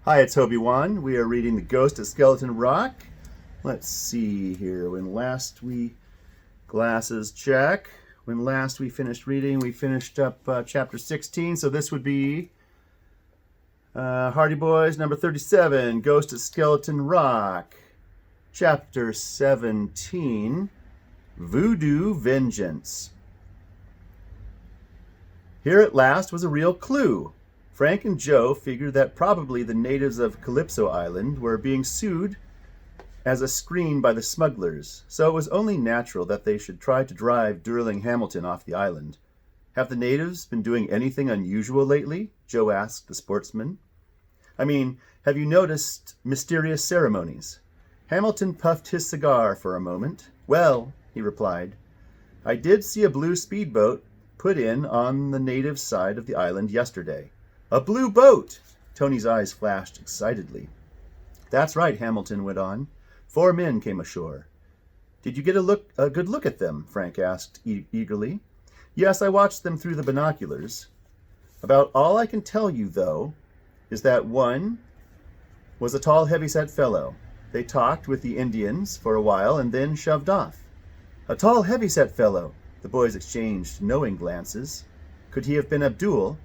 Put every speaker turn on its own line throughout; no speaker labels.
Hi, it's Obi-Wan. We are reading The Ghost of Skeleton Rock. Let's see here. Glasses check. When last we finished reading, we finished up chapter 16. So this would be Hardy Boys number 37, Ghost of Skeleton Rock. Chapter 17, Voodoo Vengeance. Here at last was a real clue. Frank and Joe figured that probably the natives of Calypso Island were being sued as a screen by the smugglers, so it was only natural that they should try to drive Durling Hamilton off the island. Have the natives been doing anything unusual lately? Joe asked the sportsman. I mean, have you noticed mysterious ceremonies? Hamilton puffed his cigar for a moment. Well, he replied, I did see a blue speedboat put in on the native side of the island yesterday. A blue boat! Tony's eyes flashed excitedly. That's right, Hamilton went on. 4 men came ashore. Did you get a good look at them? Frank asked eagerly. Yes, I watched them through the binoculars. About all I can tell you, though, is that one was a tall, heavy-set fellow. They talked with the Indians for a while and then shoved off. A tall, heavy-set fellow. The boys exchanged knowing glances. Could he have been Abdul?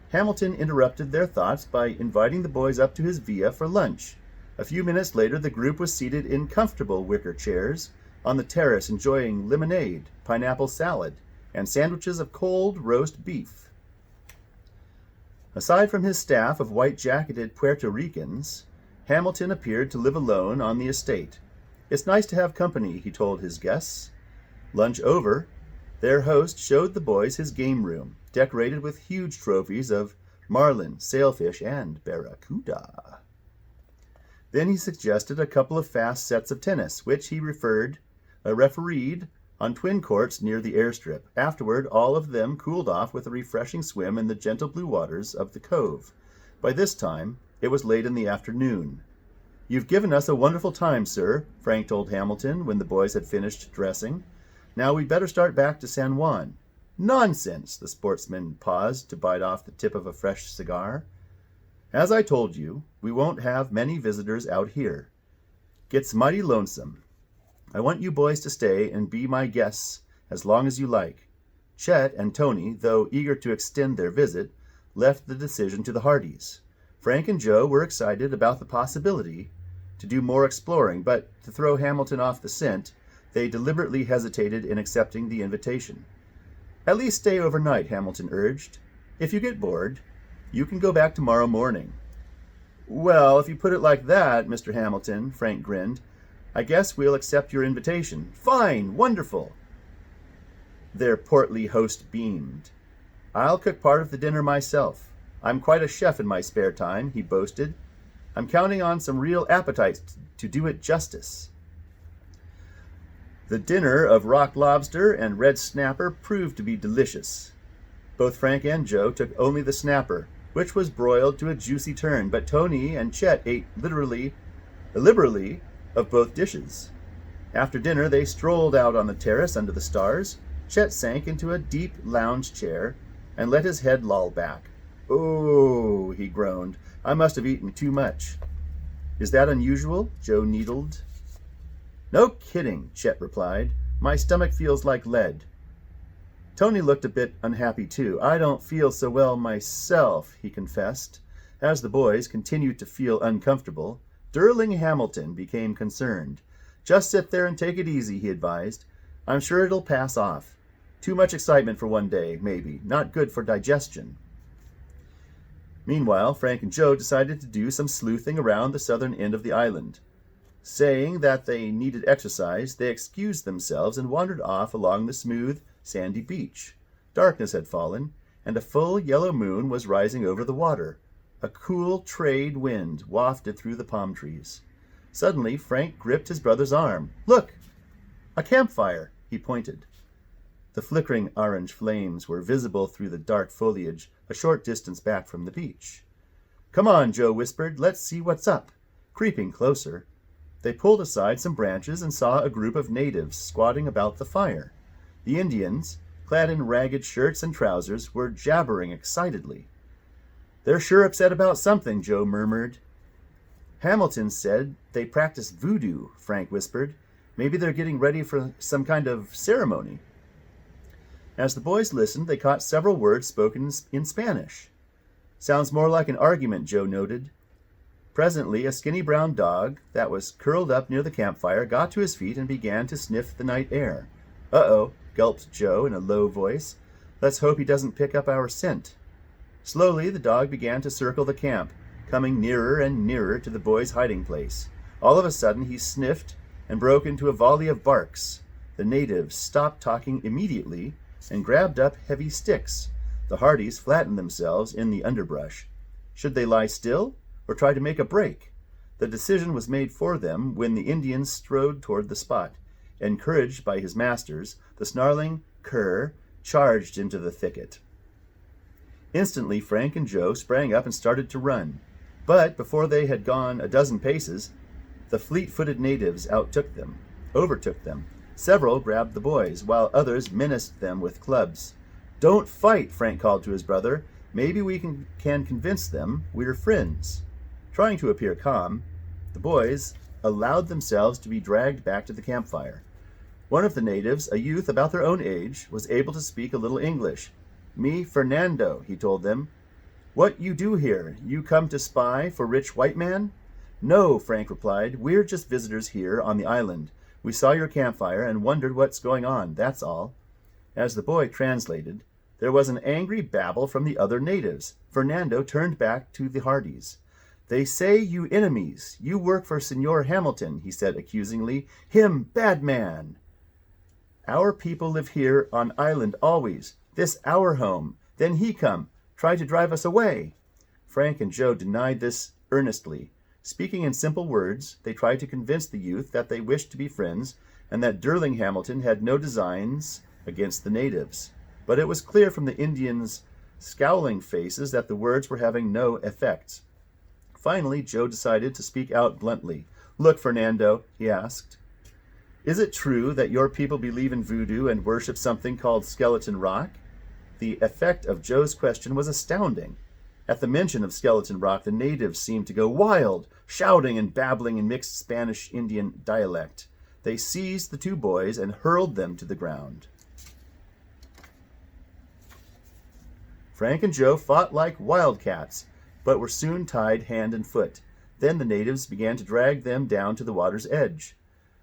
Hamilton interrupted their thoughts by inviting the boys up to his villa for lunch. A few minutes later, the group was seated in comfortable wicker chairs on the terrace enjoying lemonade, pineapple salad, and sandwiches of cold roast beef. Aside from his staff of white-jacketed Puerto Ricans, Hamilton appeared to live alone on the estate. It's nice to have company, he told his guests. Lunch over, their host showed the boys his game room, decorated with huge trophies of marlin, sailfish, and barracuda. Then he suggested a couple of fast sets of tennis, which he refereed on twin courts near the airstrip. Afterward, all of them cooled off with a refreshing swim in the gentle blue waters of the cove. By this time, it was late in the afternoon. You've given us a wonderful time, sir, Frank told Hamilton when the boys had finished dressing. Now we'd better start back to San Juan. Nonsense! The sportsman paused to bite off the tip of a fresh cigar. As I told you, we won't have many visitors out here. Gets mighty lonesome. I want you boys to stay and be my guests as long as you like. Chet and Tony, though eager to extend their visit, left the decision to the Hardys. Frank and Joe were excited about the possibility to do more exploring, but to throw Hamilton off the scent, they deliberately hesitated in accepting the invitation. At least stay overnight, Hamilton urged. If you get bored, you can go back tomorrow morning. Well, if you put it like that, Mr. Hamilton, Frank grinned, I guess we'll accept your invitation. Fine, wonderful. Their portly host beamed. I'll cook part of the dinner myself. I'm quite a chef in my spare time, he boasted. I'm counting on some real appetite to do it justice. The dinner of rock lobster and red snapper proved to be delicious. Both Frank and Joe took only the snapper, which was broiled to a juicy turn, but Tony and Chet ate liberally of both dishes. After dinner, they strolled out on the terrace under the stars. Chet sank into a deep lounge chair and let his head loll back. Oh, he groaned, I must have eaten too much. Is that unusual? Joe needled. No kidding, Chet replied. My stomach feels like lead. Tony looked a bit unhappy too. I don't feel so well myself, he confessed. As the boys continued to feel uncomfortable, Durling Hamilton became concerned. Just sit there and take it easy, he advised. I'm sure it'll pass off. Too much excitement for one day, maybe. Not good for digestion. Meanwhile, Frank and Joe decided to do some sleuthing around the southern end of the island. Saying that they needed exercise, they excused themselves and wandered off along the smooth, sandy beach. Darkness had fallen, and a full yellow moon was rising over the water. A cool trade wind wafted through the palm trees. Suddenly, Frank gripped his brother's arm. Look! A campfire! He pointed. The flickering orange flames were visible through the dark foliage a short distance back from the beach. Come on, Joe whispered. Let's see what's up. Creeping closer, they pulled aside some branches and saw a group of natives squatting about the fire. The Indians, clad in ragged shirts and trousers, were jabbering excitedly. They're sure upset about something, Joe murmured. Hamilton said they practice voodoo, Frank whispered. Maybe they're getting ready for some kind of ceremony. As the boys listened, they caught several words spoken in Spanish. Sounds more like an argument, Joe noted. Presently, a skinny brown dog that was curled up near the campfire got to his feet and began to sniff the night air. Uh-oh, gulped Joe in a low voice. Let's hope he doesn't pick up our scent. Slowly, the dog began to circle the camp, coming nearer and nearer to the boys' hiding place. All of a sudden, he sniffed and broke into a volley of barks. The natives stopped talking immediately and grabbed up heavy sticks. The Hardys flattened themselves in the underbrush. Should they lie still or try to make a break? The decision was made for them when the Indian strode toward the spot. Encouraged by his masters, the snarling cur charged into the thicket. Instantly, Frank and Joe sprang up and started to run. But before they had gone a dozen paces, the fleet-footed natives overtook them. Several grabbed the boys, while others menaced them with clubs. Don't fight, Frank called to his brother. Maybe we can convince them we're friends. Trying to appear calm, the boys allowed themselves to be dragged back to the campfire. One of the natives, a youth about their own age, was able to speak a little English. Me, Fernando, he told them. What you do here? You come to spy for rich white man? No, Frank replied. We're just visitors here on the island. We saw your campfire and wondered what's going on, that's all. As the boy translated, there was an angry babble from the other natives. Fernando turned back to the Hardys. They say you enemies. You work for Senor Hamilton, he said accusingly. Him, bad man. Our people live here on island always. This our home. Then he come, try to drive us away. Frank and Joe denied this earnestly. Speaking in simple words, they tried to convince the youth that they wished to be friends and that Durling Hamilton had no designs against the natives. But it was clear from the Indians' scowling faces that the words were having no effect. Finally, Joe decided to speak out bluntly. Look, Fernando, he asked, is it true that your people believe in voodoo and worship something called Skeleton Rock? The effect of Joe's question was astounding. At the mention of Skeleton Rock, the natives seemed to go wild, shouting and babbling in mixed Spanish-Indian dialect. They seized the two boys and hurled them to the ground. Frank and Joe fought like wildcats, but were soon tied hand and foot. Then the natives began to drag them down to the water's edge.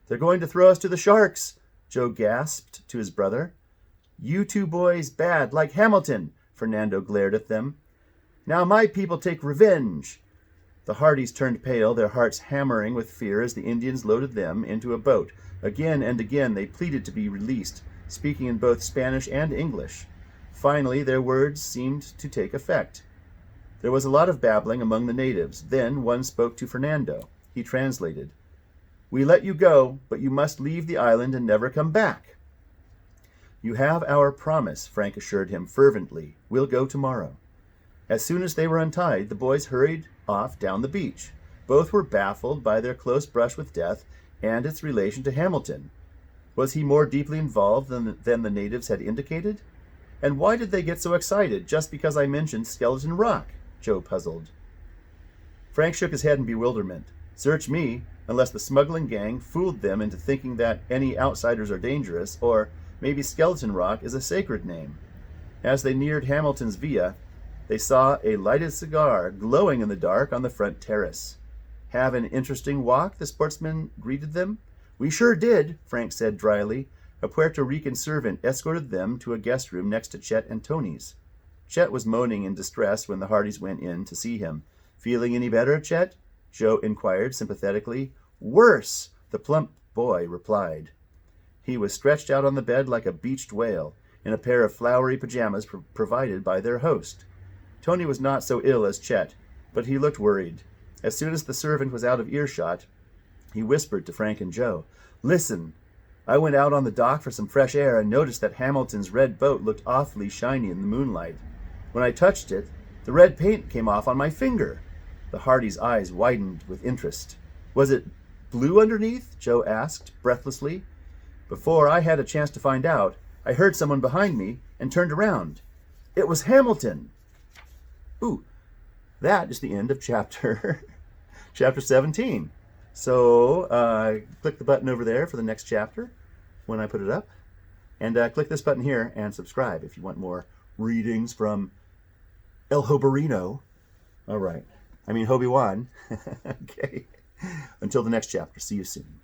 They're going to throw us to the sharks, Joe gasped to his brother. You two boys bad, like Hamilton, Fernando glared at them. Now my people take revenge. The Hardys turned pale, their hearts hammering with fear as the Indians loaded them into a boat. Again and again they pleaded to be released, speaking in both Spanish and English. Finally, their words seemed to take effect. There was a lot of babbling among the natives. Then one spoke to Fernando. He translated. We let you go, but you must leave the island and never come back. You have our promise, Frank assured him fervently. We'll go tomorrow. As soon as they were untied, the boys hurried off down the beach. Both were baffled by their close brush with death and its relation to Hamilton. Was he more deeply involved than the natives had indicated? And why did they get so excited just because I mentioned Skeleton Rock? Joe puzzled. Frank shook his head in bewilderment. Search me, unless the smuggling gang fooled them into thinking that any outsiders are dangerous, or maybe Skeleton Rock is a sacred name. As they neared Hamilton's villa, they saw a lighted cigar glowing in the dark on the front terrace. Have an interesting walk? The sportsman greeted them. We sure did, Frank said dryly. A Puerto Rican servant escorted them to a guest room next to Chet and Tony's. Chet was moaning in distress when the Hardys went in to see him. Feeling any better, Chet? Joe inquired sympathetically. Worse, the plump boy replied. He was stretched out on the bed like a beached whale, in a pair of flowery pajamas provided by their host. Tony was not so ill as Chet, but he looked worried. As soon as the servant was out of earshot, he whispered to Frank and Joe, Listen, I went out on the dock for some fresh air and noticed that Hamilton's red boat looked awfully shiny in the moonlight. When I touched it, the red paint came off on my finger. The Hardys' eyes widened with interest. Was it blue underneath? Joe asked, breathlessly. Before I had a chance to find out, I heard someone behind me and turned around. It was Hamilton. Ooh, that is the end of chapter Chapter 17. So click the button over there for the next chapter when I put it up. And click this button here and subscribe if you want more readings from El Hobarino. All right. I mean, Hobie-Wan. Okay. Until the next chapter. See you soon.